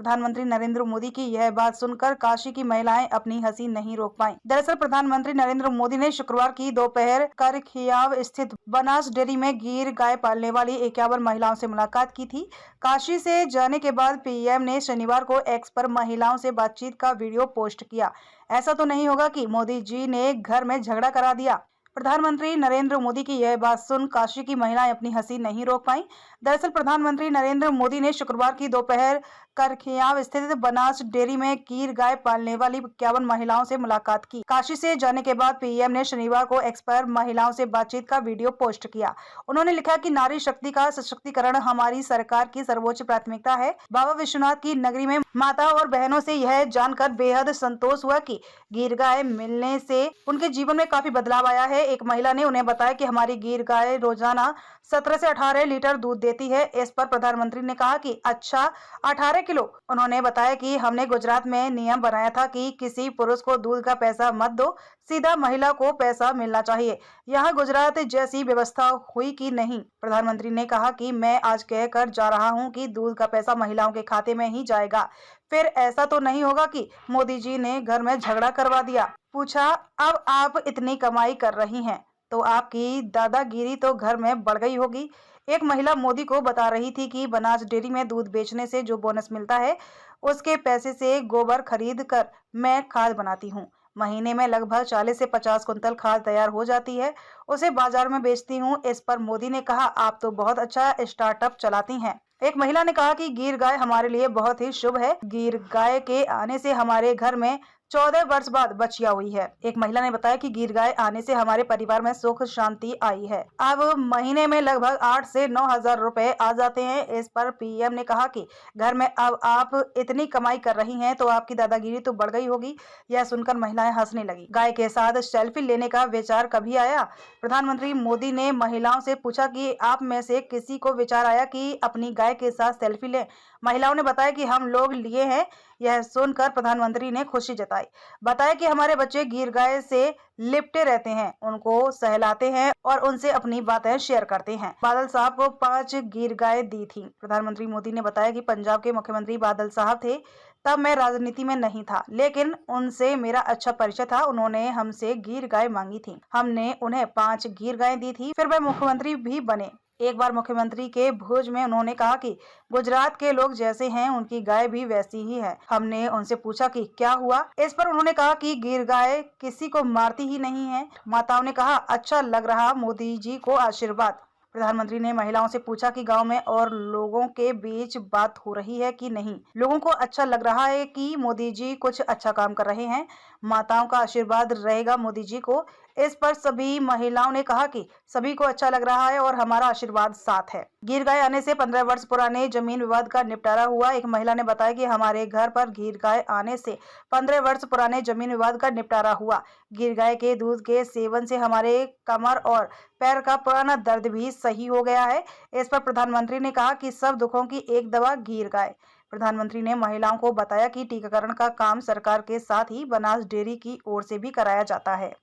प्रधानमंत्री नरेंद्र मोदी की यह बात सुनकर काशी की महिलाएं अपनी हंसी नहीं रोक पाईं। दरअसल प्रधानमंत्री नरेंद्र मोदी ने शुक्रवार की दोपहर करखियाव स्थित बनास डेयरी में गिर गाय पालने वाली 51 महिलाओं से मुलाकात की थी। काशी से जाने के बाद पीएम ने शनिवार को एक्स पर महिलाओं से बातचीत का वीडियो पोस्ट किया। ऐसा तो नहीं होगा कि मोदी जी ने घर में झगड़ा करा दिया। प्रधानमंत्री नरेंद्र मोदी की यह बात सुन काशी की महिलाएं अपनी हंसी नहीं रोक पाईं। दरअसल प्रधानमंत्री नरेंद्र मोदी ने शुक्रवार की दोपहर करखियाव स्थित बनास डेयरी में गिर गाय पालने वाली 51 महिलाओं से मुलाकात की। काशी से जाने के बाद पीएम ने शनिवार को एक्स पर महिलाओं से बातचीत का वीडियो पोस्ट किया। उन्होंने लिखा कि नारी शक्ति का सशक्तिकरण हमारी सरकार की सर्वोच्च प्राथमिकता है। बाबा विश्वनाथ की नगरी में माता और बहनों से यह जानकर बेहद संतोष हुआ कि गिर गाय मिलने से उनके जीवन में काफी बदलाव आया है। एक महिला ने उन्हें बताया कि हमारी गिर गाय रोजाना 17 से 18 लीटर दूध देती है। इस पर प्रधानमंत्री ने कहा कि अच्छा 18 किलो। उन्होंने बताया कि हमने गुजरात में नियम बनाया था कि किसी पुरुष को दूध का पैसा मत दो, सीधा महिला को पैसा मिलना चाहिए। यहाँ गुजरात जैसी व्यवस्था हुई कि नहीं। प्रधानमंत्री ने कहा कि मैं आज कहकर जा रहा हूँ कि दूध का पैसा महिलाओं के खाते में ही जाएगा। फिर ऐसा तो नहीं होगा कि मोदी जी ने घर में झगड़ा करवा दिया। पूछा, अब आप इतनी कमाई कर रही हैं तो आपकी दादागिरी तो घर में बढ़ गई होगी। एक महिला मोदी को बता रही थी कि बनास डेयरी में दूध बेचने से जो बोनस मिलता है उसके पैसे से गोबर खरीद कर मैं खाद बनाती हूँ। महीने में लगभग 40 से 50 कुंतल खाद तैयार हो जाती है, उसे बाजार में बेचती हूँ। इस पर मोदी ने कहा, आप तो बहुत अच्छा स्टार्टअप चलाती हैं। एक महिला ने कहा कि गिर गाय हमारे लिए बहुत ही शुभ है। गिर गाय के आने से हमारे घर में 14 वर्ष बाद बच्चियां हुई है। एक महिला ने बताया कि गिर गाय आने से हमारे परिवार में सुख शांति आई है। अब महीने में लगभग 8 से 9 हजार रुपए आ जाते हैं। इस पर पीएम ने कहा कि घर में अब आप इतनी कमाई कर रही हैं तो आपकी दादागिरी तो बढ़ गई होगी। यह सुनकर महिलाएं हंसने लगी। गाय के साथ सेल्फी लेने का विचार कभी आया? प्रधानमंत्री मोदी ने महिलाओं से पूछा कि आप में से किसी को विचार आया कि अपनी गाय के साथ सेल्फी लें? महिलाओं ने बताया कि हम लोग लिए हैं। यह सुनकर प्रधानमंत्री ने खुशी जताई। बताया कि हमारे बच्चे गिर गाय से लिपटे रहते हैं, उनको सहलाते हैं और उनसे अपनी बातें शेयर करते हैं। बादल साहब को 5 गिर गाय दी थी। प्रधानमंत्री मोदी ने बताया कि पंजाब के मुख्यमंत्री बादल साहब थे, तब मैं राजनीति में नहीं था, लेकिन उनसे मेरा अच्छा परिचय था। उन्होंने हमसे गिर गाय मांगी थी, हमने उन्हें 5 गिर गाय दी थी, फिर वह मुख्यमंत्री भी बने। एक बार मुख्यमंत्री के भोज में उन्होंने कहा कि गुजरात के लोग जैसे हैं उनकी गाय भी वैसी ही है। हमने उनसे पूछा कि क्या हुआ? इस पर उन्होंने कहा कि गिर गाय किसी को मारती ही नहीं है। माताओं ने कहा, अच्छा लग रहा, मोदी जी को आशीर्वाद। प्रधानमंत्री ने महिलाओं से पूछा कि गांव में और लोगों के बीच बात हो रही है कि नहीं। लोगों को अच्छा लग रहा है कि मोदी जी कुछ अच्छा काम कर रहे हैं। माताओं का आशीर्वाद रहेगा मोदी जी को। इस पर सभी महिलाओं ने कहा कि सभी को अच्छा लग रहा है और हमारा आशीर्वाद साथ है। गिर गाय आने से 15 वर्ष पुराने जमीन विवाद का निपटारा हुआ। एक महिला ने बताया कि हमारे घर पर गिर गाय आने से 15 वर्ष पुराने जमीन विवाद का निपटारा हुआ। गिर गाय के दूध के सेवन से हमारे कमर और पैर का पुराना दर्द भी सही हो गया है। इस पर प्रधानमंत्री ने कहा कि सब दुखों की एक दवा गिर गाय। प्रधानमंत्री ने महिलाओं को बताया कि टीकाकरण का काम सरकार के साथ ही बनास डेयरी की ओर से भी कराया जाता है।